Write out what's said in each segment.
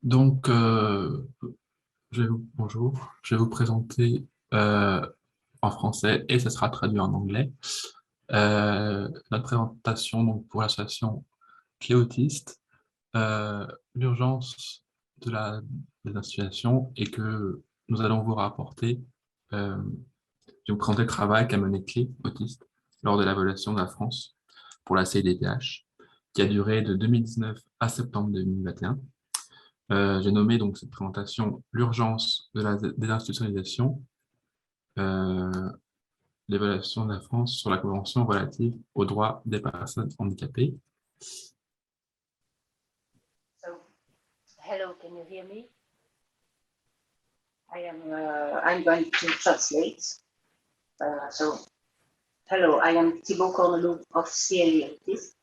Donc, bonjour, je vais vous présenter en français et ça sera traduit en anglais. Notre présentation donc, pour l'association Cléautiste, l'urgence de la situation est que nous allons vous rapporter, euh, je vais vous présenter le travail qu'a mené Cléautiste lors de l'évaluation de la France pour la CEDPH, qui a duré de 2019 à septembre 2021. J'ai nommé donc cette présentation l'urgence de la désinstitutionnalisation, euh, l'évaluation de la France sur la Convention relative aux droits des personnes handicapées. So, hello, can you hear me? I'm going to translate. Hello, I am Thibaut Cornelou of Cléautiste.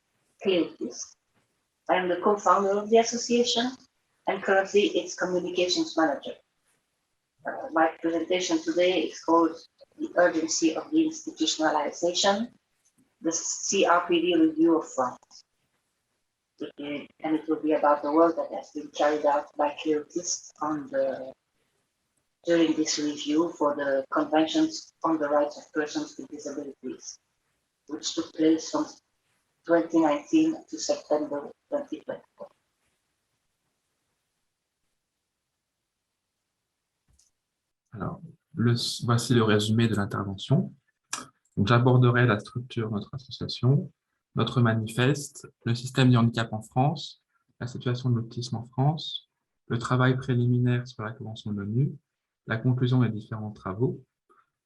I am the co-founder of the association and currently its communications manager. My presentation today is called The Urgency of the Institutionalization, the CRPD Review of France. And it will be about the work that has been carried out by Cléautiste during this review for the Conventions on the Rights of Persons with Disabilities, which took place from 2019 to September 2024. Alors, voici le résumé de l'intervention. J'aborderai la structure de notre association, notre manifeste, le système du handicap en France, la situation de l'autisme en France, le travail préliminaire sur la Convention de l'ONU, la conclusion des différents travaux,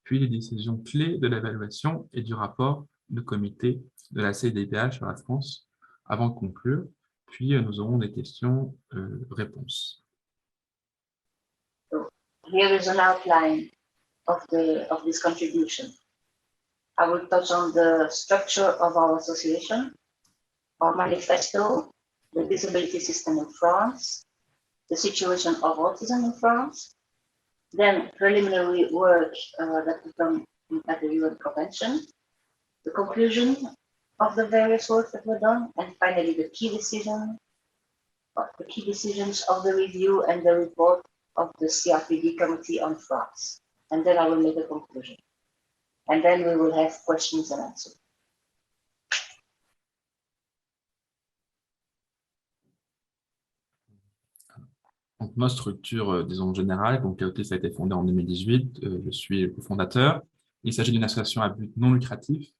puis les décisions clés de l'évaluation et du rapport du comité de la CEDPH sur la France avant de conclure, puis nous aurons des questions-réponses. So here is an outline of this contribution. I will touch on the structure of our association, our manifesto, the disability system in France, the situation of autism in France, then preliminary work that we've done at the UN Convention, the conclusion of the various work that were done, and finally the key decisions of the review and the report of the CRPD Committee on France. And then I will make a conclusion. And then we will have questions and answers. Donc, notre structure, disons, générale, donc Cléautiste a été fondée en 2018, je suis le cofondateur. Il s'agit d'une association à but non lucratif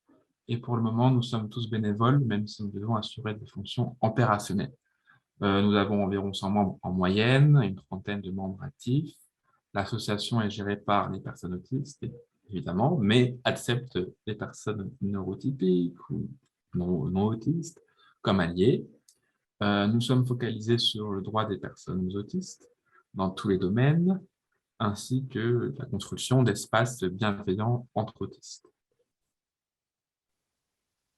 et pour le moment, nous sommes tous bénévoles, même si nous devons assurer des fonctions opérationnelles. Nous avons environ 100 membres en moyenne, une trentaine de membres actifs. L'association est gérée par les personnes autistes, évidemment, mais accepte les personnes neurotypiques ou non autistes comme alliés. Nous sommes focalisés sur le droit des personnes autistes dans tous les domaines, ainsi que la construction d'espaces bienveillants entre autistes.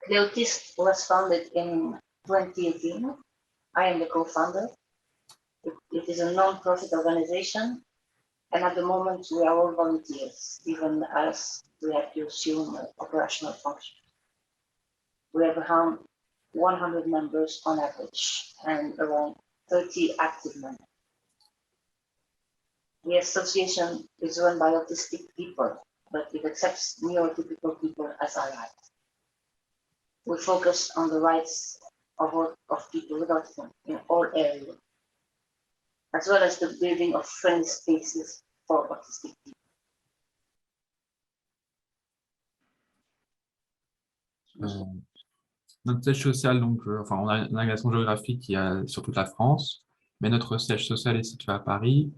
Cléautiste was founded in 2018. I am the co-founder. It is a non-profit organization, and at the moment we are all volunteers, even as we have to assume operational functions. We have around 100 members on average and around 30 active members. The association is run by autistic people, but it accepts neurotypical people as allies. We focus on the rights of people with autism in all areas, as well as the building of friendly spaces for autistic people. Notre siège social, donc, on a une agrégation géographique qui est sur toute la France, mais notre siège social est situé à Paris.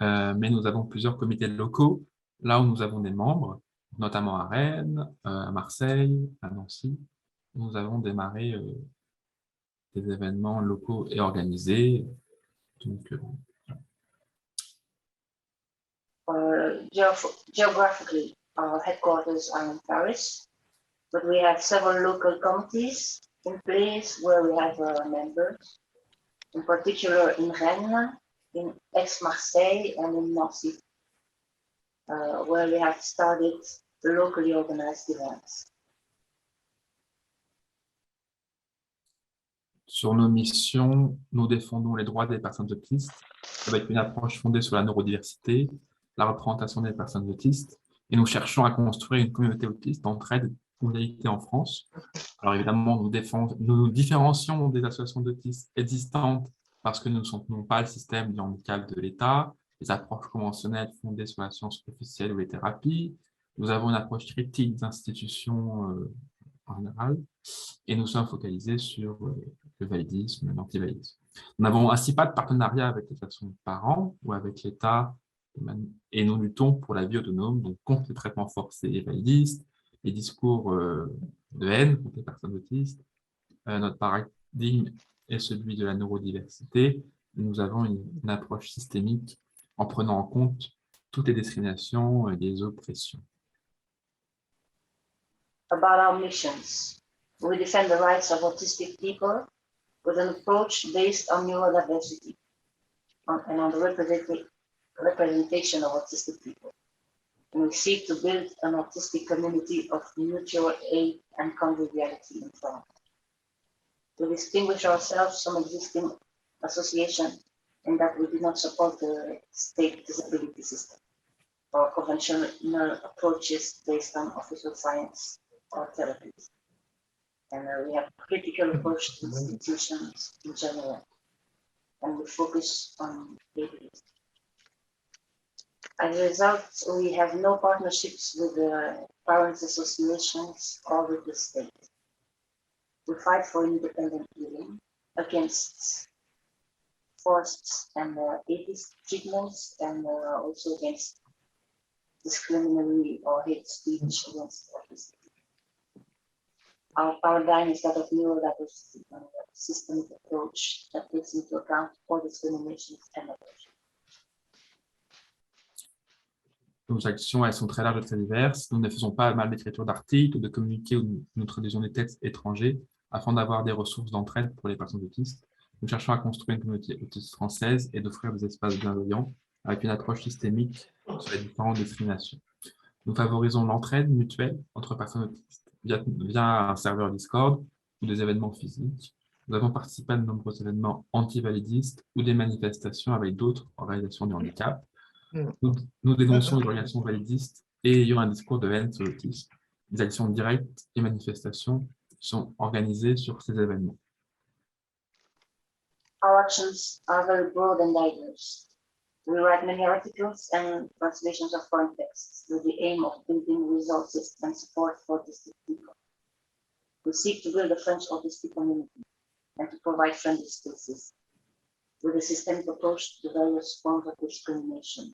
Mais nous avons plusieurs comités locaux, là où nous avons des membres, notamment à Rennes, à Marseille, à Nancy. Nous avons démarré des événements locaux et organisés. Donc, Geographically, our headquarters are in Paris, but we have several local committees in place where we have members, in particular in Rennes, in Aix-Marseille, and in Nancy, where we have started locally organized events. Sur nos missions, nous défendons les droits des personnes autistes avec une approche fondée sur la neurodiversité, la représentation des personnes autistes, et nous cherchons à construire une communauté autiste d'entraide et d'égalité en France. Alors évidemment, nous nous différencions des associations d'autistes existantes parce que nous ne soutenons pas le système du handicap de l'État, les approches conventionnelles fondées sur la science officielle ou les thérapies. Nous avons une approche critique des institutions en général, et nous sommes focalisés sur le validisme, l'antivalidisme. Nous n'avons ainsi pas de partenariat avec les associations de parents ou avec l'État, et nous luttons pour la vie autonome, donc contre les traitements forcés et validistes, les discours de haine contre les personnes autistes. Notre paradigme est celui de la neurodiversité. Nous avons une approche systémique en prenant en compte toutes les discriminations et les oppressions. About our missions, we defend the rights of autistic people with an approach based on neurodiversity and on the representation of autistic people. And we seek to build an autistic community of mutual aid and conviviality in France. We distinguish ourselves from existing associations in that we do not support the state disability system or conventional approaches based on official science or therapies. And we have a critical approach to institutions in general, and we focus on behaviors. As a result, we have no partnerships with the parents' associations or with the state. We fight for independent living against forced and atheist treatments, and also against discriminatory or hate speech against autistic. Our paradigm is that of neurodiversity and a systemic approach that takes into account all discriminations and oppression. Nos actions, elles sont très larges et très diverses. Nous ne faisons pas mal d'écriture d'articles, de communiqués ou nous traduisons des textes étrangers afin d'avoir des ressources d'entraide pour les personnes autistes. Nous cherchons à construire une communauté autiste française et d'offrir des espaces bienveillants avec une approche systémique sur les différentes discriminations. Nous favorisons l'entraide mutuelle entre personnes autistes via un serveur Discord ou des événements physiques. Nous avons participé à de nombreux événements anti-validistes ou des manifestations avec d'autres organisations du handicap. Nous dénonçons les organisations validistes et ayant un discours de haine sur l'autisme. Des actions directes et manifestations sont organisées sur ces événements. Our actions are very broad and diverse. We write many articles and translations of foreign texts with the aim of building resources and support for autistic people. We seek to build a French autistic community and to provide friendly spaces with a systemic approach to various forms of discrimination.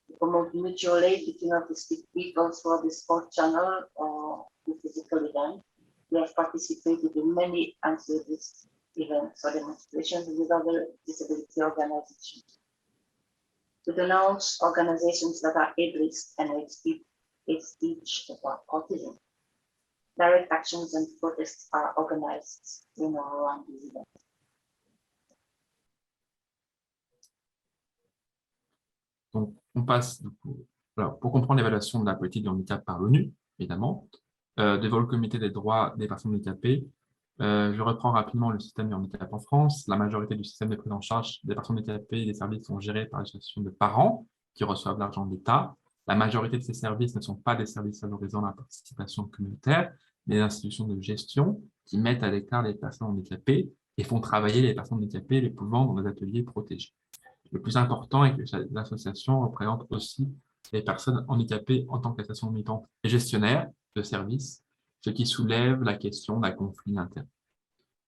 We promote mutual aid between autistic people through the sport channel or the physical event. We have participated in many anti-abuse events or demonstrations with other disability organizations. To denounce organizations that are ableist and hate speech about autism. Direct actions and protests are organized in or around these events. Donc, on passe, alors, pour comprendre l'évaluation de la politique du handicap par l'ONU, évidemment, devant le comité des droits des personnes handicapées, je reprends rapidement le système du handicap en France. La majorité du système de prise en charge des personnes handicapées et des services sont gérés par l'association de parents qui reçoivent l'argent de l'État. La majorité de ces services ne sont pas des services favorisant la participation communautaire, mais des institutions de gestion qui mettent à l'écart les personnes handicapées et font travailler les personnes handicapées les pouvant dans des ateliers protégés. Le plus important est que l'association représente aussi les personnes handicapées en tant qu'association militante et gestionnaire de services, ce qui soulève la question d'un conflit interne.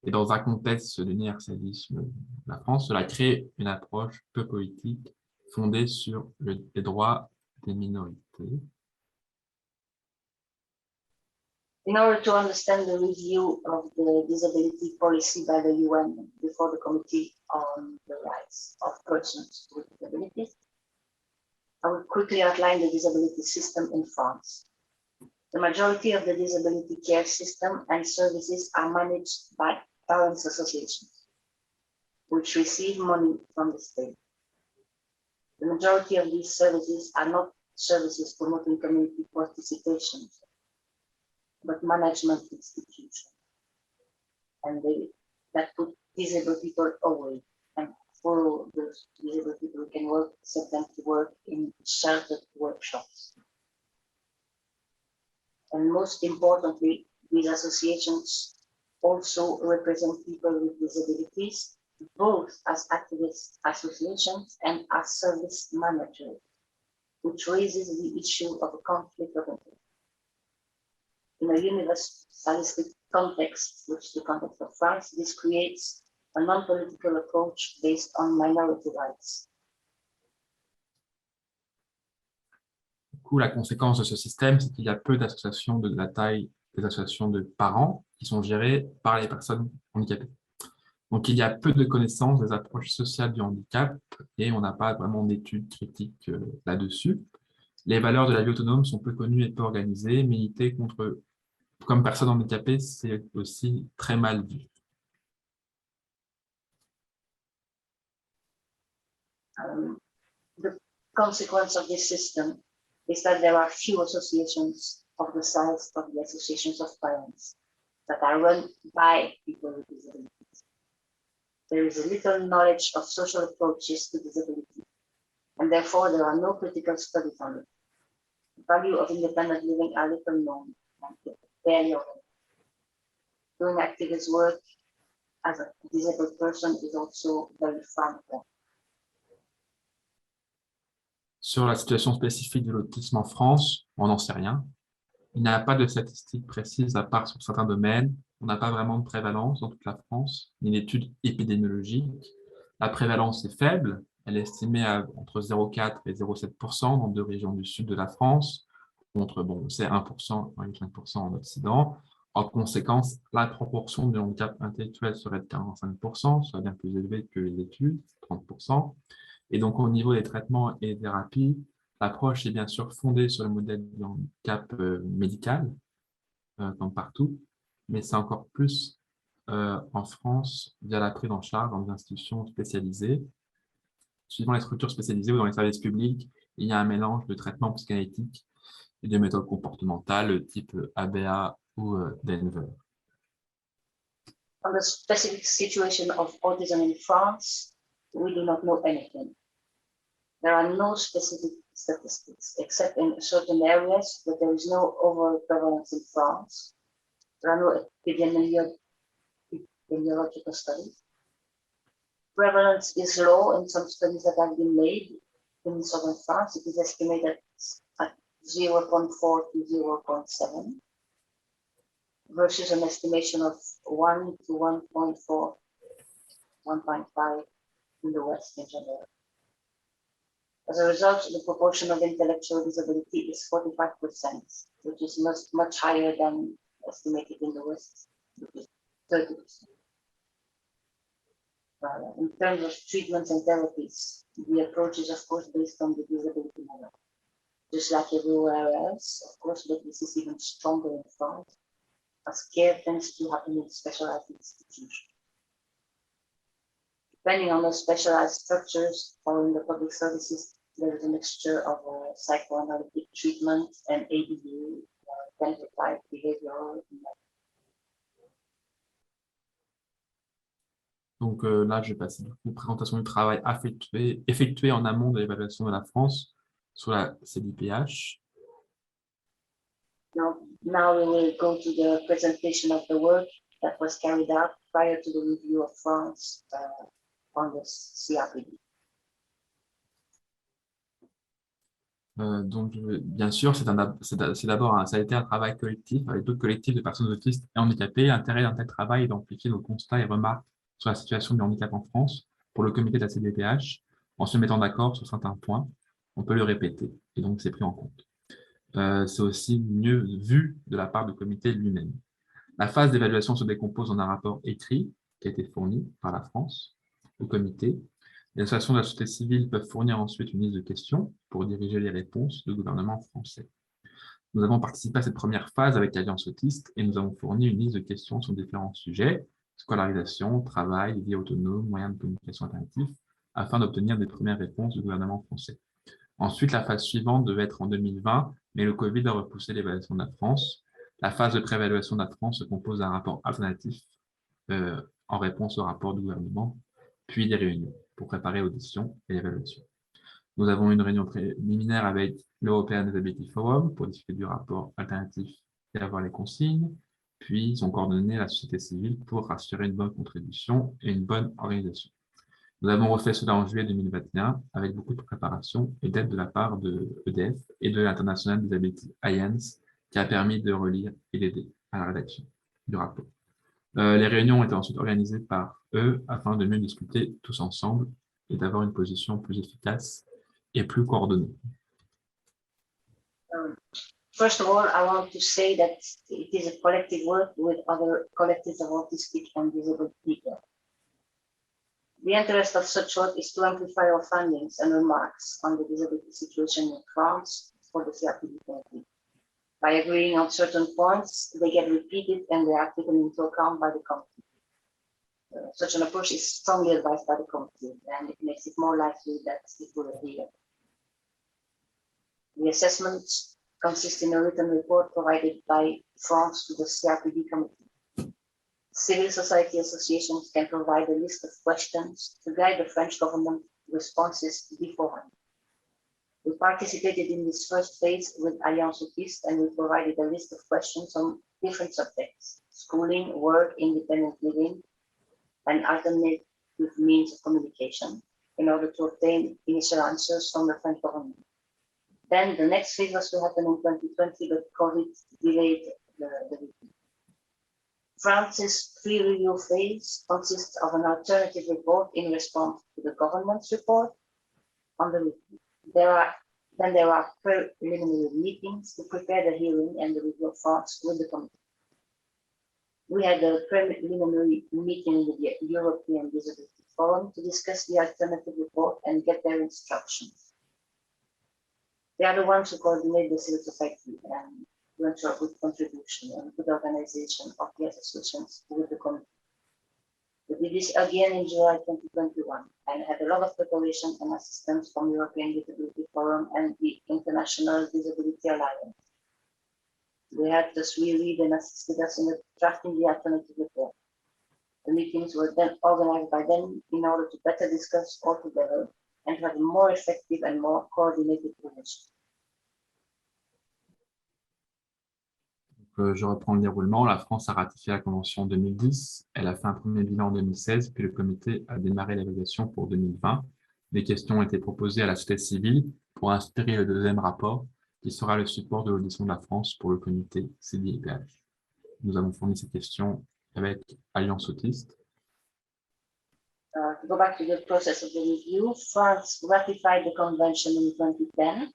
Et dans un contexte de l'universalisme de la France, cela crée une approche peu politique fondée sur les droits des minorités. In order to understand the review of the disability policy by the UN before the Committee on the Rights of Persons with Disabilities, I will quickly outline the disability system in France. The majority of the disability care system and services are managed by parents' associations, which receive money from the state. The majority of these services are not services promoting community participation, but management institutions. And they that put disabled people away. And for those disabled people who can work, set them to work in sheltered workshops. And most importantly, these associations also represent people with disabilities, both as activist associations and as service managers, which raises the issue of a conflict of interest. In a universalistic context, which is the context of France, this creates a non-political approach based on minority rights. Du coup, la conséquence de ce système, c'est qu'il y a peu d'associations de la taille des associations de parents qui sont gérées par les personnes handicapées. Donc, il y a peu de connaissances des approches sociales du handicap et on n'a pas vraiment d'études critiques là-dessus. Les valeurs de la vie autonome sont peu connues et peu organisées. Militer comme personne handicapée, c'est aussi très mal vu. The consequence of this system is that there are few associations of the size of the associations of parents that are run by people with disabilities. There is a little knowledge of social approaches to disability, and therefore there are no critical studies on it. The value of independent living are little known and barely organized. Doing activist work as a disabled person is also very frowned upon. Sur la situation spécifique de l'autisme en France, on n'en sait rien. Il n'y a pas de statistiques précises à part sur certains domaines. On n'a pas vraiment de prévalence dans toute la France, ni d'études épidémiologiques. La prévalence est faible. Elle est estimée à entre 0,4 et 0,7% dans 2 régions du sud de la France, contre, c'est 1%, 1,5% en Occident. En conséquence, la proportion de handicap intellectuel serait de 45%, soit bien plus élevée que les études, 30%. Et donc, au niveau des traitements et des thérapies, l'approche est bien sûr fondée sur le modèle du handicap médical, comme partout, mais c'est encore plus en France via la prise en charge dans des institutions spécialisées. Suivant les structures spécialisées ou dans les services publics, il y a un mélange de traitements psychanalytiques et de méthodes comportementales type ABA ou Denver. On the specific situation of autism in France, we do not know anything. There are no specific statistics, except in certain areas, but there is no overall prevalence in France. There are no epidemiological studies. Prevalence is low in some studies that have been made in southern France. It is estimated at 0.4 to 0.7 versus an estimation of 1 to 1.4, 1.5 in the West in general. As a result, the proportion of intellectual disability is 45%, which is much higher than estimated in the West, which is 30%. In terms of treatments and therapies, the approach is of course based on the disability model. Just like everywhere else, of course, but this is even stronger in France, as care tends to happen in specialized institutions. Depending on the specialized structures or in the public services, there is a mixture of psychoanalytic treatment and ABU, type, behavioral. Donc là, je vais passer aux présentations du travail effectué en amont de l'évaluation de la France sur la CDPH. Now we will go to the presentation of the work that was carried out prior to the review of France on the CRPD. Donc, bien sûr, ça a été un travail collectif avec d'autres collectifs de personnes autistes et handicapées. L'intérêt d'un tel travail est d'amplifier nos constats et remarques sur la situation du handicap en France pour le comité de la CDPH en se mettant d'accord sur certains points. On peut le répéter et donc c'est pris en compte. C'est aussi mieux vu de la part du comité lui-même. La phase d'évaluation se décompose en un rapport écrit qui a été fourni par la France au comité. Les associations de la société civile peuvent fournir ensuite une liste de questions pour diriger les réponses du gouvernement français. Nous avons participé à cette première phase avec Alliance Autiste et nous avons fourni une liste de questions sur différents sujets, scolarisation, travail, vie autonome, moyens de communication alternatifs, afin d'obtenir des premières réponses du gouvernement français. Ensuite, la phase suivante devait être en 2020, mais le Covid a repoussé l'évaluation de la France. La phase de préévaluation de la France se compose d'un rapport alternatif en réponse au rapport du gouvernement, puis des réunions pour préparer l'audition et l'évaluation. Nous avons une réunion préliminaire avec l'European Disability Forum pour discuter du rapport alternatif et avoir les consignes, puis ils ont coordonné la société civile pour assurer une bonne contribution et une bonne organisation. Nous avons refait cela en juillet 2021 avec beaucoup de préparation et d'aide de la part de EDF et de l'International Disability Alliance qui a permis de relire et d'aider à la rédaction du rapport. Les réunions ont été ensuite organisées par eux afin de mieux discuter tous ensemble et d'avoir une position plus efficace et plus coordonnée. First of all, I want to say that it is a collective work with other collectives of autistic and disabled people. The interest of such work is to amplify our findings and remarks on the disability situation in France for the CRPD committee. By agreeing on certain points, they get repeated and they are taken into account by the committee. Such an approach is strongly advised by the committee, and it makes it more likely that it will adhere. The assessment consists in a written report provided by France to the CRPD committee. Civil society associations can provide a list of questions to guide the French government responses beforehand. We participated in this first phase with Alliance Autiste, and we provided a list of questions on different subjects: schooling, work, independent living, and alternative means of communication, in order to obtain initial answers from the French government. Then the next phase was to happen in 2020, but COVID delayed the review. France's pre-review phase consists of an alternative report in response to the government's report on the review. There are preliminary meetings to prepare the hearing and the review of France with the committee. We had a preliminary meeting with the European Disability Forum to discuss the alternative report and get their instructions. They are the ones who coordinate the civil society and to ensure good contribution and good organization of the associations with the committee. We did this again in July 2021 and had a lot of preparation and assistance from the European Disability Forum and the International Disability Alliance. They helped us reread and assisted us in drafting the alternative report. The meetings were then organized by them in order to better discuss all together and to have a more effective and more coordinated relation. Je reprends le déroulement. La France a ratifié la Convention en 2010. Elle a fait un premier bilan en 2016, puis le comité a démarré l'évaluation pour 2020. Des questions ont été proposées à la société civile pour inspirer le deuxième rapport, qui sera le support de l'audition de la France pour le comité CDIPH. Nous avons fourni ces questions avec Alliance Autiste. To go back to the process of the review, France ratified the convention in 2010,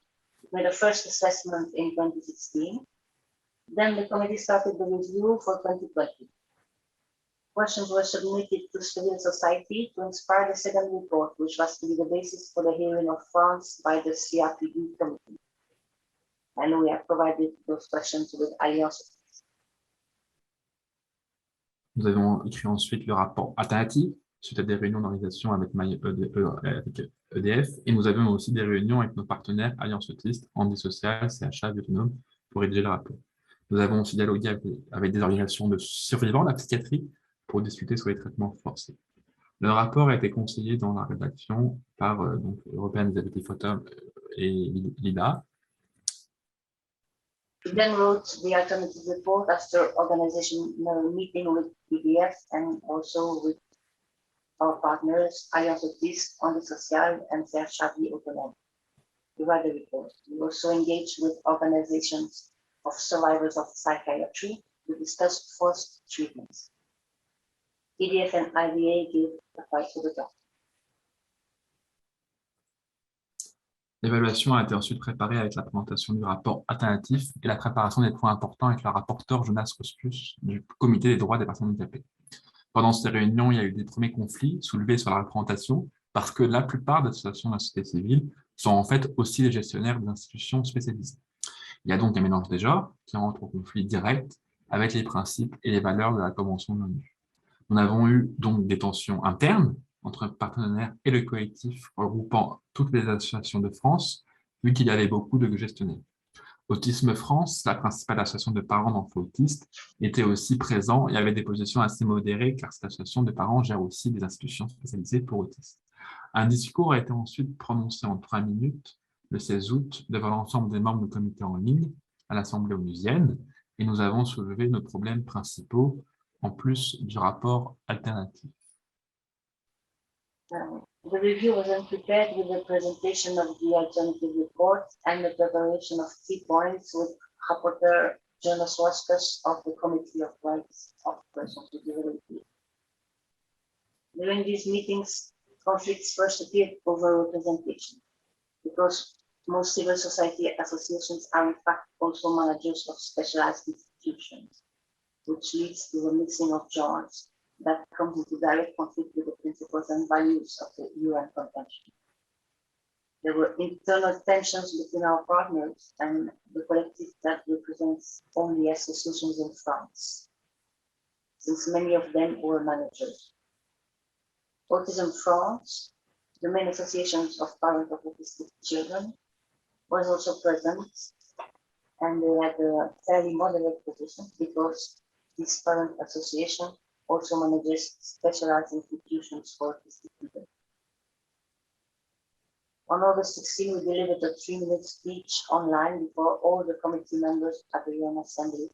made a first assessment in 2016. Then the committee started the review for 2020. Questions were submitted to civil society to inspire the second report, which was to be the basis for the hearing of France by the CRPD committee. And we have provided those questions with Alliance. Nous avons écrit ensuite le rapport alternatif, suite à des réunions d'organisation avec EDF, et nous avons aussi des réunions avec nos partenaires Alliance Autiste, Handy Social, CHA, Autonome, pour rédiger le rapport. Nous avons aussi dialogué avec des organisations de survivants de la psychiatrie pour discuter sur les traitements forcés. Le rapport a été conseillé dans la rédaction par European Disability Forum et l'IDA. We then wrote the alternative report after organizational meeting with EDF and also with our partners, Alliance Autiste, Handy Social, and CHA Autonome. We wrote the report. We also engaged with organizations of survivors of psychiatry to discuss forced treatments. EDF and IDA gave advice to the draft. L'évaluation a été ensuite préparée avec la présentation du rapport alternatif et la préparation des points importants avec le rapporteur Jonas Rospius du Comité des droits des personnes handicapées. Pendant ces réunions, il y a eu des premiers conflits soulevés sur la représentation parce que la plupart des associations de la société civile sont en fait aussi les gestionnaires d'institutions spécialisées. Il y a donc un mélange des genres qui entre en conflit direct avec les principes et les valeurs de la Convention de l'ONU. Nous avons eu donc des tensions internes entre partenaires et le collectif regroupant toutes les associations de France, vu qu'il y avait beaucoup de gestionnaires. Autisme France, la principale association de parents d'enfants autistes, était aussi présent et avait des positions assez modérées car cette association de parents gère aussi des institutions spécialisées pour autistes. Un discours a été ensuite prononcé en 3 minutes le 16 août devant l'ensemble des membres du comité en ligne à l'Assemblée onusienne et nous avons soulevé nos problèmes principaux en plus du rapport alternatif. The review was then prepared with the presentation of the alternative report and the preparation of key points with Rapporteur Jonas Waskas of the Committee of Rights of Persons with Disabilities. During these meetings, conflicts first appeared over representation, because most civil society associations are in fact also managers of specialized institutions, which leads to the mixing of genres that comes into direct conflict with the principles and values of the UN Convention. There were internal tensions between our partners and the collective that represents only associations in France, since many of them were managers. Autism France, the main associations of parents of autistic children, was also present, and they had a fairly moderate position because this parent association also manages specialized institutions for autistic people. On August 16, we delivered a 3-minute speech online before all the committee members at the UN Assembly,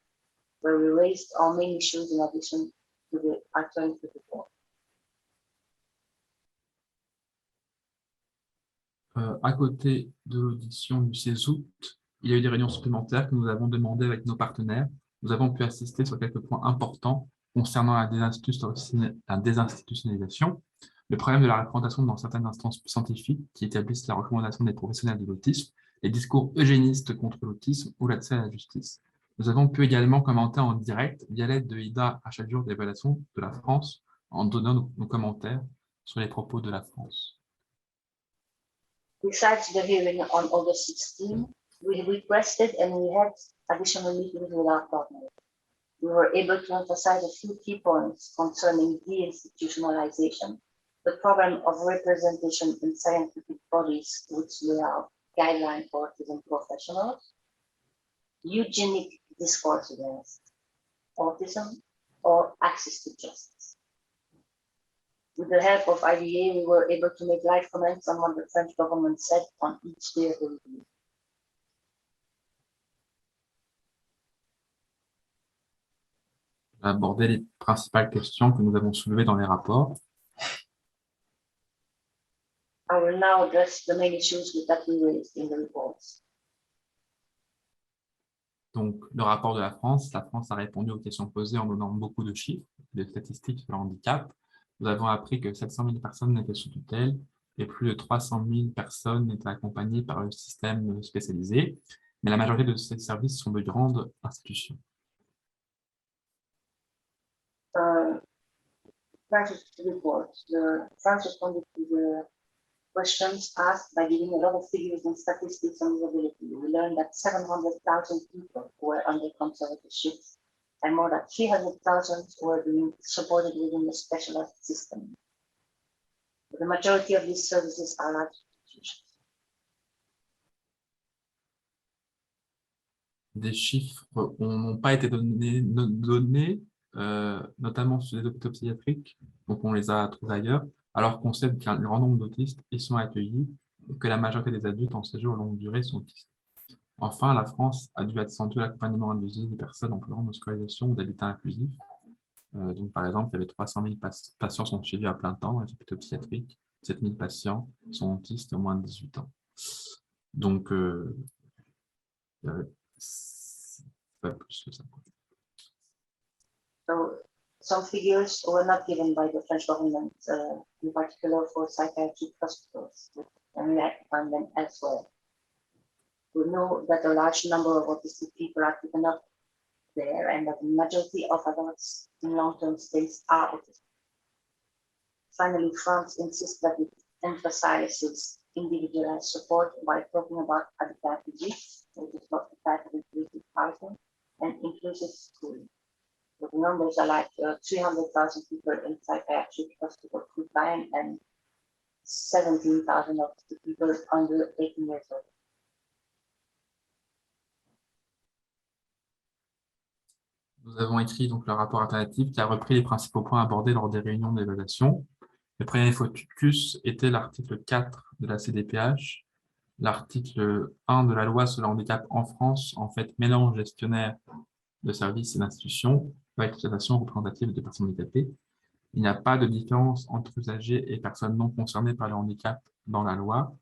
where we raised our main issues in addition to the alternative report. À côté de l'audition du 16 août, il y a eu des réunions supplémentaires que nous avons demandées avec nos partenaires. Nous avons pu assister sur quelques points importants concernant la désinstitutionnalisation, le problème de la représentation dans certaines instances scientifiques qui établissent la recommandation des professionnels de l'autisme, les discours eugénistes contre l'autisme ou l'accès à la justice. Nous avons pu également commenter en direct, via l'aide de IDA à chaque jour d'évaluation de la France, en donnant nos commentaires sur les propos de la France. Besides the hearing on August 16, we requested and we had additional meetings with our partners. We were able to emphasize a few key points concerning deinstitutionalization, the problem of representation in scientific bodies, which we are guidelines for autism professionals, eugenic discourse against autism, or access to justice. With the help of IDA, we were able to make live comments on what the French government said on each day of the review. On va aborder les principales questions que nous avons soulevées dans les rapports. I will now address the main issues that we raised in the reports. Donc, le rapport de la France a répondu aux questions posées en donnant beaucoup de chiffres, de statistiques sur le handicap. Nous avons appris que 700 000 personnes étaient sous tutelle et plus de 300 000 personnes étaient accompagnées par le système spécialisé, mais la majorité de ces services sont de grandes institutions. France's report. France responded to the questions asked by giving a lot of figures and statistics on disability. We learned that 700,000 people were under conservatorship and more than 300,000 were being supported within the specialized system. But the majority of these services are large institutions. Des chiffres n'ont pas été donnés notamment sur les hôpitaux psychiatriques, donc on les a trouvés ailleurs, alors qu'on sait qu'un grand nombre d'autistes y sont accueillis et que la majorité des adultes en séjour longue durée sont autistes. Enfin, la France a dû accentuer l'accompagnement individuel des personnes en programme de scolarisation ou d'habitat inclusif. Donc, par exemple, il y avait 300 000 patients sont suivis à plein temps dans les hôpitaux psychiatriques, 7 000 patients sont autistes au moins de 18 ans. Donc, pas plus que ça. So some figures were not given by the French government, in particular for psychiatric hospitals, and we had to find them elsewhere. We know that a large number of autistic people are taken up there and that the majority of adults in long-term stays are autistic. Finally, France insists that it emphasizes individualized support by talking about habitat inclusive, which is not the type of inclusive housing, and inclusive schooling. The numbers are like 300,000 people in psychiatric hospital full-time and 17,000 of the people under 18 years old. Nous avons écrit donc le rapport alternatif qui a repris les principaux points abordés lors des réunions d'évaluation. Le premier focus était l'article 4 de la CDPH. L'article 1 de la loi sur le handicap en France, en fait, mélange gestionnaire de services et d'institutions avec l'association représentative de personnes handicapées. Il n'y a pas de différence entre usagers et personnes non concernées par le handicap dans la loi.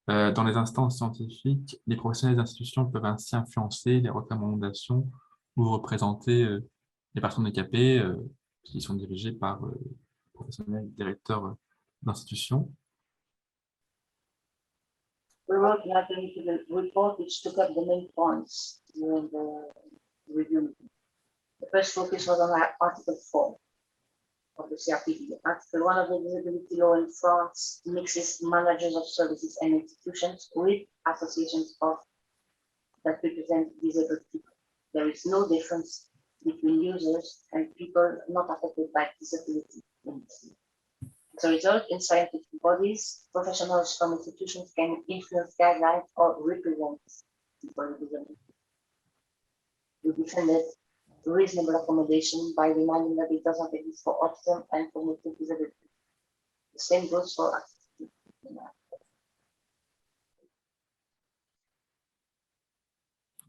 Dans les instances scientifiques, les professionnels des institutions peuvent ainsi influencer les recommandations ou représenter les personnes handicapées qui sont dirigées par professionnels directeurs d'institutions. We wrote an alternative report which took up the main points during the review. The first focus was on Article 4 of the CRPD. Article 1 of the disability law in France mixes managers of services and institutions with associations of that represent disabled people. There is no difference between users and people not affected by disability. As a result, in scientific bodies, professionals from institutions can influence guidelines or represent people with disability. We defended reasonable accommodation by reminding that it doesn't exist for autism and cognitive disability. The same goes for us.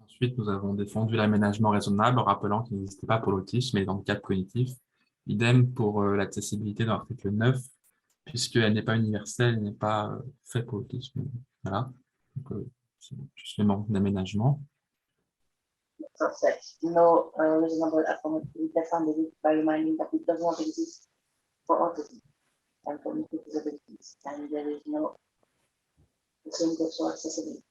Ensuite, nous avons défendu l'aménagement raisonnable en rappelant qu'il n'existait pas pour l'autisme et dans le cadre cognitif. Idem pour l'accessibilité dans l'article 9, puisqu'elle n'est pas universelle, elle n'est pas faite pour l'autisme. Voilà. Donc, c'est juste le manque d'aménagement. So said, no reasonable accommodation defended by reminding that it does not exist for autism and cognitive disabilities, and there is no the same goes for accessibility.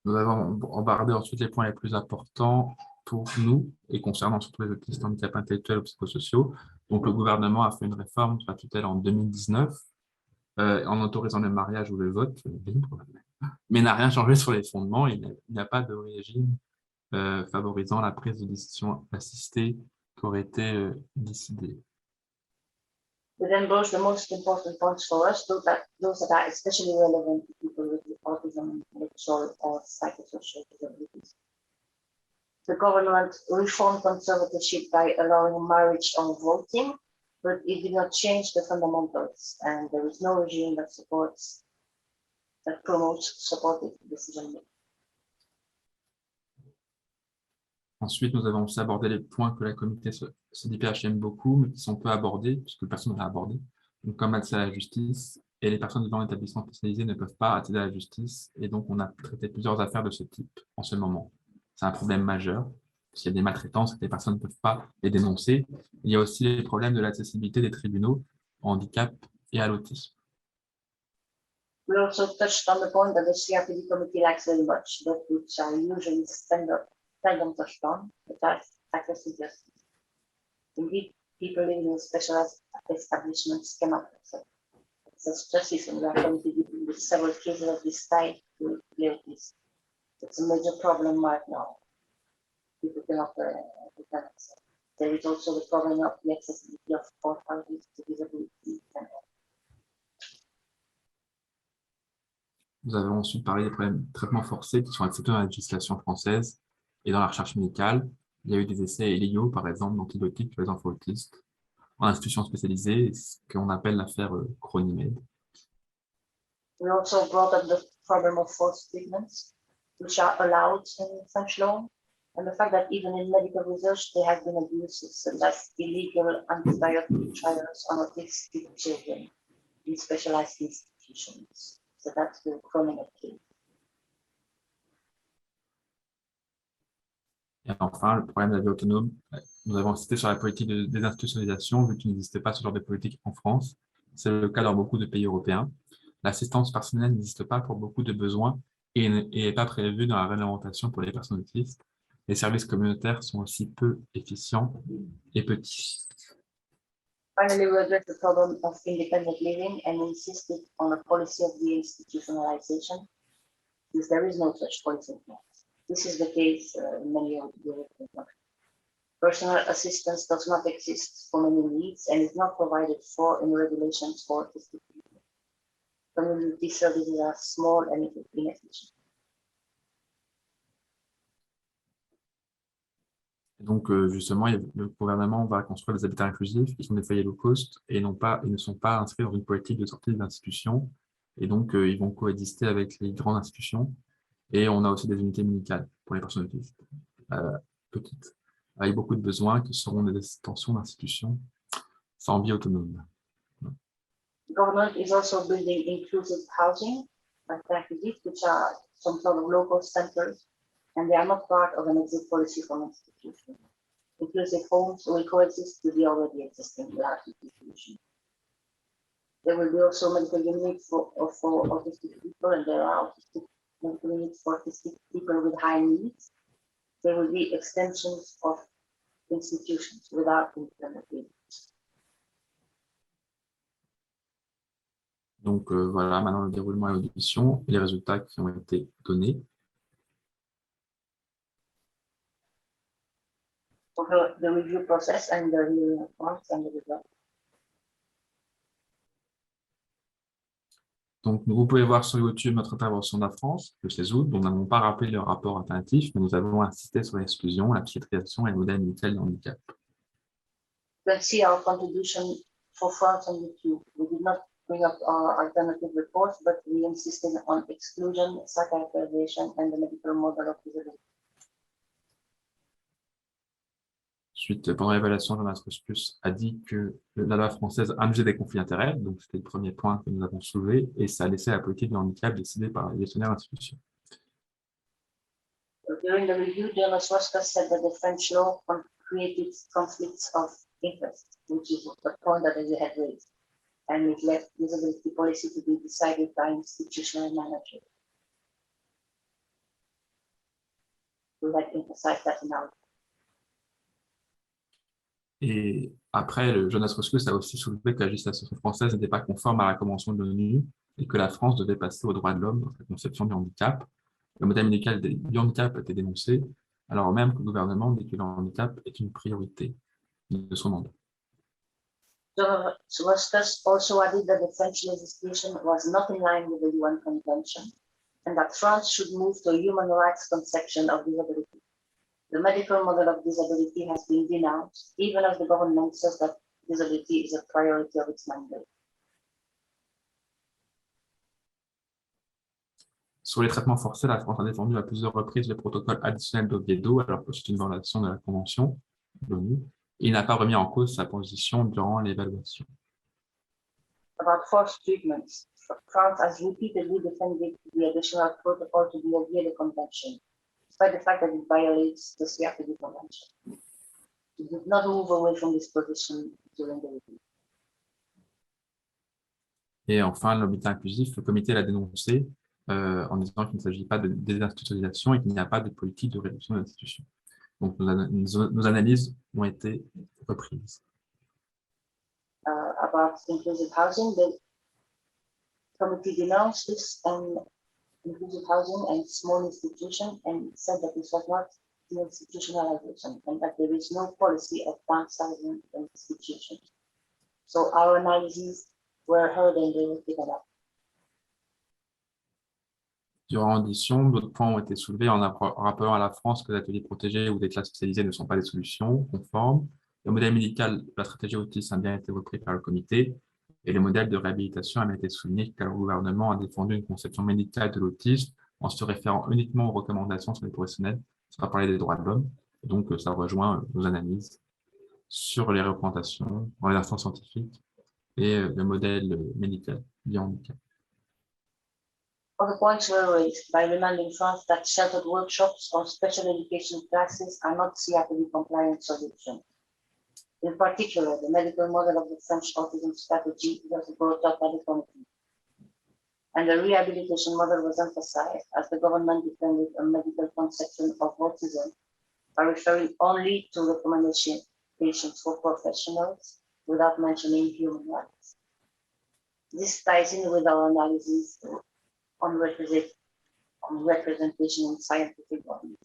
Nous avons abordé ensuite les points les plus importants pour nous et concernant surtout les autistes handicapés intellectuels ou psychosociaux. Donc, le gouvernement a fait une réforme sur la tutelle en 2019 en autorisant le mariage ou le vote libre, mais n'a rien changé sur les fondements. Il n'y a pas de régime favorisant la prise de décision assistée qui aurait été décidée. We then broach the most important points for us, those that are especially relevant to people with autism, intellectual or psychosocial disabilities. The government reformed conservatorship by allowing marriage on voting, but it did not change the fundamentals, and there is no regime that promotes supportive decision making. Ensuite, nous avons aussi abordé les points que la communauté CDPH aime beaucoup, mais qui sont peu abordés, puisque personne n'a abordé, donc comme l'accès à la justice, et les personnes vivant en établissement spécialisé ne peuvent pas accéder à la justice, et donc on a traité plusieurs affaires de ce type en ce moment. C'est un problème majeur, s'il y a des maltraitances et que les personnes ne peuvent pas les dénoncer. Il y a aussi les problèmes de l'accessibilité des tribunaux au handicap et à l'autisme. We also touched on the point that the CRPD committee lacks very much, but which are usually seldom touched on, but that's access to justice. Indeed, people living in specialized establishments cannot access justice, and we are currently dealing with several cases of this type with guilties. It's a major problem right now. People cannot access. There is also the problem of the accessibility of authorities to disability and Nous avons ensuite parlé des problèmes de traitement forcé qui sont acceptés dans la législation française et dans la recherche médicale. Il y a eu des essais illégaux, par exemple, d'antibiotiques pour les enfants autistes, en institutions spécialisées, ce qu'on appelle l'affaire Chronimed. we also brought up the problem of forced treatments, which are allowed in French law, and the fact that even in medical research there have been abuses, such as illegal antibiotic trials on autistic children in specialized institutions. So that's the Chronimed case. Et enfin, le problème de la vie autonome, nous avons insisté sur la politique de désinstitutionnalisation, vu qu'il n'existait pas ce genre de politique en France. C'est le cas dans beaucoup de pays européens. L'assistance personnelle n'existe pas pour beaucoup de besoins et n'est pas prévue dans la réglementation pour les personnes autistes. Les services communautaires sont aussi peu efficients et petits. Finally, we addressed the problem of independent living and insisted on a policy of deinstitutionalization, since there is no such policy in France. This is the case in many of the European countries. Personal assistance does not exist for many needs and is not provided for in regulations for autistic people. community services are small and inefficient. Donc, justement, le gouvernement va construire des habitats inclusifs qui sont des foyers low cost et ils ne sont pas inscrits dans une politique de sortie des institutions. Et donc, ils vont coexister avec les grandes institutions. Et on a aussi des unités médicales pour les personnes autistes, petites, avec beaucoup de besoins qui seront des extensions d'institutions sans vie autonome. Government is also building inclusive housing, which are some sort of local centers, and they are not part of an exit policy from institutions. Inclusive homes will coexist with the already existing large institutions. There will be also medical units for autistic people, and there are medical units for autistic people with high needs. There will be extensions of institutions without independent agents. Donc, voilà, maintenant le déroulement et l'audition, les résultats qui ont été donnés. For the review process and the hearing response and the results. Donc, vous pouvez voir sur YouTube notre intervention de la France, le 16 août, dont nous n'avons pas rappelé le rapport alternatif, mais nous avons insisté sur l'exclusion, la psychiatrisation et le modèle médical de handicap. You can see our contribution for France on YouTube. We did not bring up our alternative reports, but we insisted on exclusion, psychiatrization, and the medical model of disability. Ensuite, pendant l'évaluation, Jonas Ruskus a dit que la loi française induisait des conflits d'intérêts, donc c'était le premier point que nous avons soulevé, et ça a laissé la politique du handicap décidée par les gestionnaires d'institutions. During the review, Jonas Ruskas said that the French law created conflicts of interest, which is the point that he had raised, and it left disability policy to be decided by institutional managers. We had emphasized that in our. Et après, le Jonas Ruskus a aussi soulevé que la législation française n'était pas conforme à la Convention de l'ONU et que la France devait passer aux droits de l'homme dans sa conception du handicap. Le modèle médical du handicap a été dénoncé, alors même que le gouvernement dit que le handicap est une priorité de son mandat. Ruskas also added that the French legislation was not in line with the UN Convention and that France should move to a human rights conception of disability. The medical model of disability has been denounced, even as the government says that disability is a priority of its mandate. Sur les traitements forcés, la France a défendu à plusieurs reprises le protocole additionnel d'Oviedo, alors que c'est une violation de la Convention de l'ONU. Il n'a pas remis en cause sa position durant l'évaluation. About forced treatments, France has repeatedly defended the additional protocol to the Oviedo Convention, despite the fact that it violates the CRPD Convention. It did not move away from this position during the review. Et enfin, l'habitat inclusif, le comité l'a dénoncé en disant qu'il ne s'agit pas de désinstitutionnalisation et qu'il n'y a pas de politique de réduction de l'institution. Donc, nos analyses ont été reprises. About inclusive housing, the committee denounced this inclusive housing and small institutions and said that this was not the institutionalization and that there is no policy of downsizing institutions. So our analyses were heard and they were taken up. Durant l'audition, d'autres points ont été soulevés en rappelant à la France que les ateliers protégés ou des classes spécialisées ne sont pas des solutions conformes. Le modèle médical de la stratégie autiste a bien été repris par le comité et le modèle de réhabilitation a bien été souligné car le gouvernement a défendu une conception médicale de l'autisme en se référant uniquement aux recommandations sur les professionnels, sans parler des droits de l'homme. Donc, ça rejoint nos analyses sur les recommandations dans les instances scientifiques et le modèle médical du handicap. Other points were raised by reminding France that sheltered workshops or special education classes are not CRPD compliant solutions. In particular, the medical model of the French autism strategy was brought up by the committee. And the rehabilitation model was emphasized as the government defended a medical conception of autism by referring only to recommendations for professionals without mentioning human rights. This ties in with our analysis on representation in scientific bodies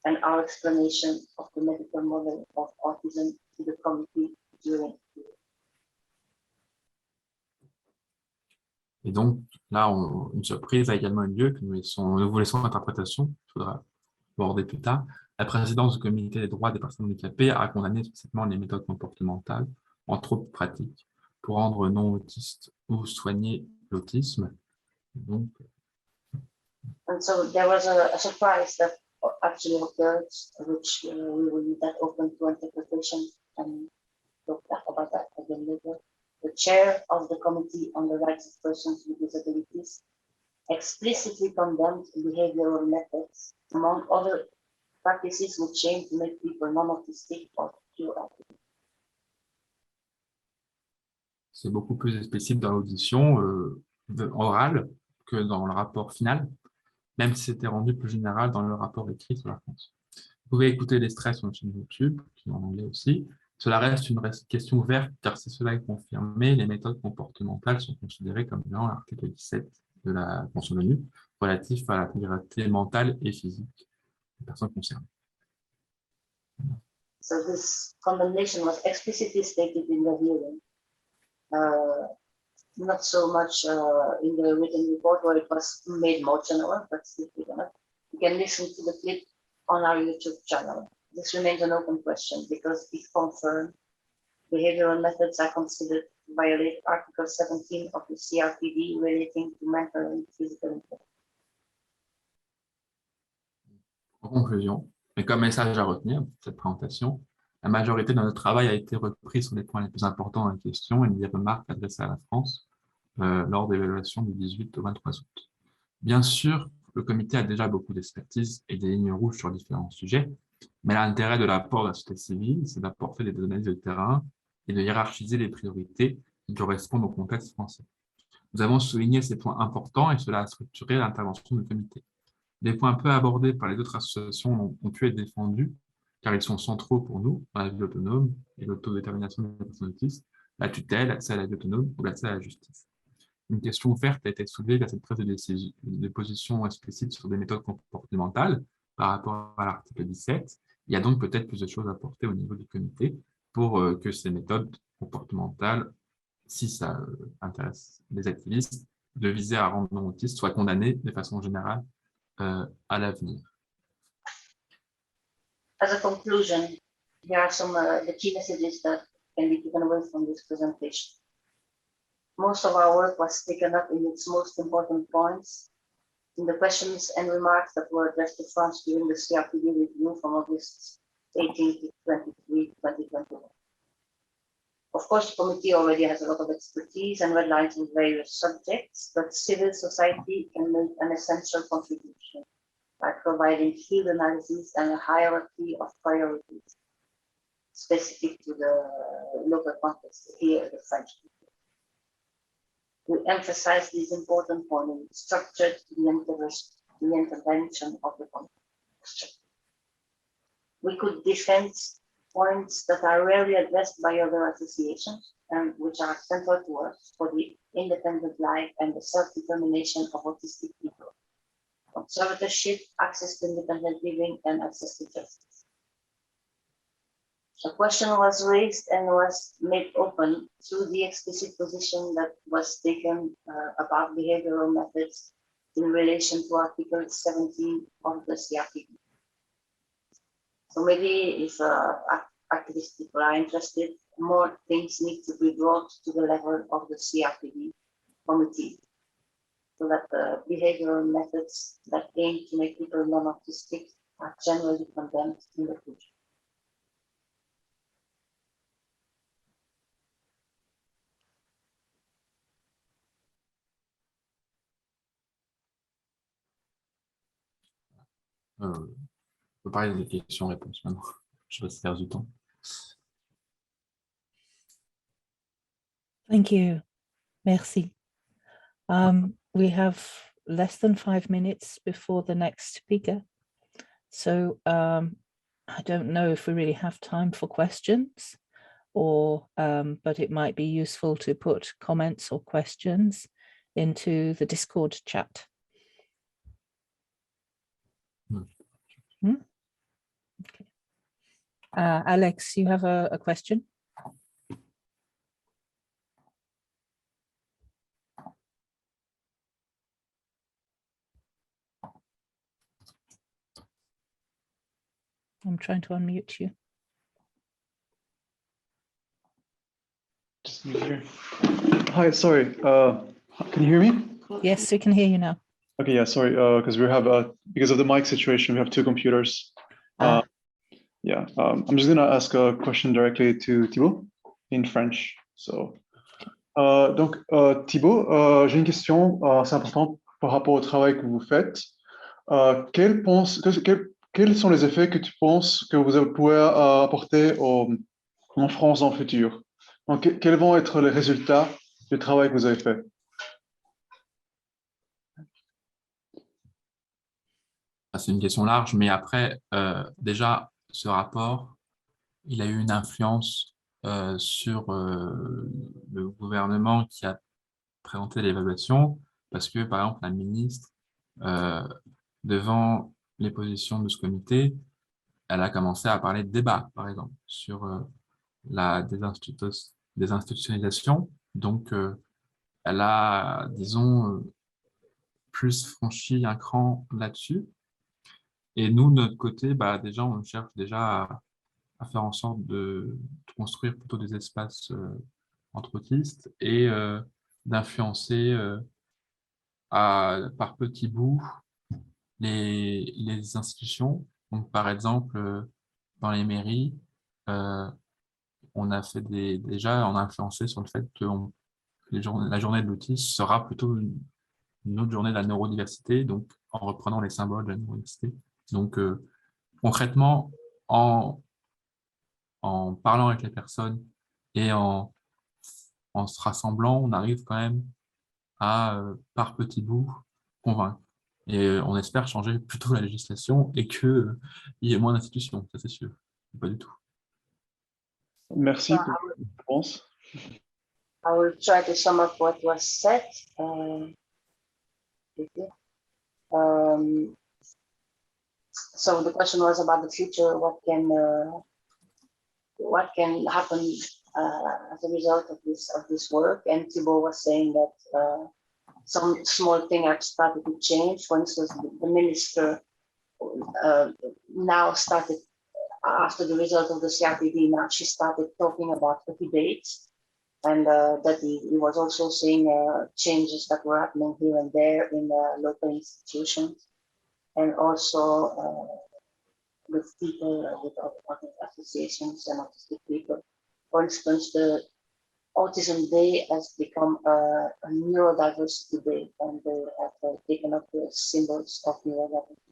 and our explanation of the medical model of autism to the committee during the Et donc, là, une surprise a également eu lieu, que nous vous laissons l'interprétation, il faudra aborder plus tard. La présidence du comité des droits des personnes handicapées a condamné explicitement les méthodes comportementales en trop pratiques pour rendre non autistes ou soigner l'autisme. Donc, And so there was a surprise that actually occurred, which we will leave that open to interpretation and talk about that again later. The chair of the Committee on the Rights of Persons with Disabilities explicitly condemned behavioral methods, among other practices which aim to make people non-autistic or pure autistic. c'est beaucoup plus explicite dans l'audition orale que dans le rapport final, même si c'était rendu plus général dans le rapport écrit sur la France. Vous pouvez écouter l'extrait sur notre chaîne YouTube, qui est en anglais aussi. Cela reste une question ouverte, car si cela est confirmé, les méthodes comportementales sont considérées comme dans l'article 17 de la Convention de l'ONU, relatif à l'intégrité mentale et physique des personnes concernées. So this condemnation was explicitly stated in the hearing, not so much in the written report where it was made more general, but still good enough. You can listen to the clip on our YouTube channel. This remains an open question because if confirmed, behavioral methods are considered to violate Article 17 of the CRPD relating to mental and physical impairment. En conclusion, et comme message à retenir de cette présentation, la majorité de notre travail a été reprise sur les points les plus importants en question et des remarques adressées à la France lors de l'évaluation du 18 au 23 août. Bien sûr, le comité a déjà beaucoup d'expertise et des lignes rouges sur différents sujets, mais l'intérêt de l'apport de la société civile, c'est d'apporter des analyses de terrain et de hiérarchiser les priorités qui correspondent au contexte français. Nous avons souligné ces points importants et cela a structuré l'intervention du comité. Les points peu abordés par les autres associations ont pu être défendus, car ils sont centraux pour nous, dans la vie autonome et l'autodétermination des personnes autistes, la tutelle, l'accès à la vie autonome ou l'accès à la justice. Une question ouverte a été soulevée à cette prise de position explicite sur des méthodes comportementales par rapport à l'article 17. Il y a donc peut-être plus de choses à porter au niveau du comité pour que ces méthodes comportementales, si ça intéresse les activistes, de viser à rendre non autistes soient condamnées de façon générale à l'avenir. As a conclusion, here are some the key messages that can be taken away from this presentation. Most of our work was taken up in its most important points in the questions and remarks that were addressed to France during the CRPD review from August 18 to 23, 2021. Of course, the committee already has a lot of expertise and red lines in various subjects, but civil society can make an essential contribution by providing field analysis and a hierarchy of priorities specific to the local context, here the French people. We emphasize this important point in structured the intervention of the context. We could defend points that are rarely addressed by other associations and which are central to us for the independent life and the self-determination of autistic people. Conservatorship, access to independent living, and access to justice. A question was raised and was made open through the explicit position that was taken about behavioral methods in relation to Article 17 of the CRPD. So maybe if activist people are interested, more things need to be brought to the level of the CRPD committee, so that the behavioral methods that aim to make people non-autistic are generally condemned in the future. On peut parler des questions-réponses maintenant. Je laisse faire du temps. Thank you. Merci. We have less than 5 minutes before the next speaker. So I don't know if we really have time for questions, or but it might be useful to put comments or questions into the Discord chat. Okay. Alex, you have a question? I'm trying to unmute you. Just mute here. Hi, sorry. Can you hear me? Yes, we can hear you now. Okay, yeah, sorry. Because we have because of the mic situation, we have two computers. Ah. Yeah, I'm just gonna ask a question directly to Thibaut in French. So, donc Thibaut, j'ai une question assez importante par rapport au travail que vous faites. Quels sont les effets que tu penses que vous pouvez apporter en France dans le futur? Donc, quels vont être les résultats du travail que vous avez fait? C'est une question large, mais après, déjà, ce rapport, il a eu une influence sur le gouvernement qui a présenté l'évaluation, parce que, par exemple, la ministre, devant les positions de ce comité, elle a commencé à parler de débat, par exemple, sur la désinstitutionnalisation. Donc, elle a, disons, plus franchi un cran là-dessus. Et nous, de notre côté, bah, déjà, on cherche déjà à faire en sorte de construire plutôt des espaces entre autistes et d'influencer par petits bouts les institutions. Donc, par exemple, dans les mairies, on a fait on a influencé sur le fait que la journée de l'autisme sera plutôt une autre journée de la neurodiversité, donc en reprenant les symboles de la neurodiversité. Donc, concrètement, en parlant avec les personnes et en se rassemblant, on arrive quand même à, par petits bouts, convaincre. Et on espère changer plutôt la législation et qu'il y ait moins d'institutions, ça c'est sûr. Pas du tout. Merci pour la réponse. I will try to sum up what was said. So the question was about the future. What can happen as a result of this work? And Thibaut was saying that some small things have started to change. For instance, the minister now started, after the result of the CRPD, now she started talking about a debate, and that he was also saying changes that were happening here and there in local institutions, and also with people, with other associations and autistic people. For instance, the Autism Day has become a neurodiversity day, and they have taken up the symbols of neurodiversity.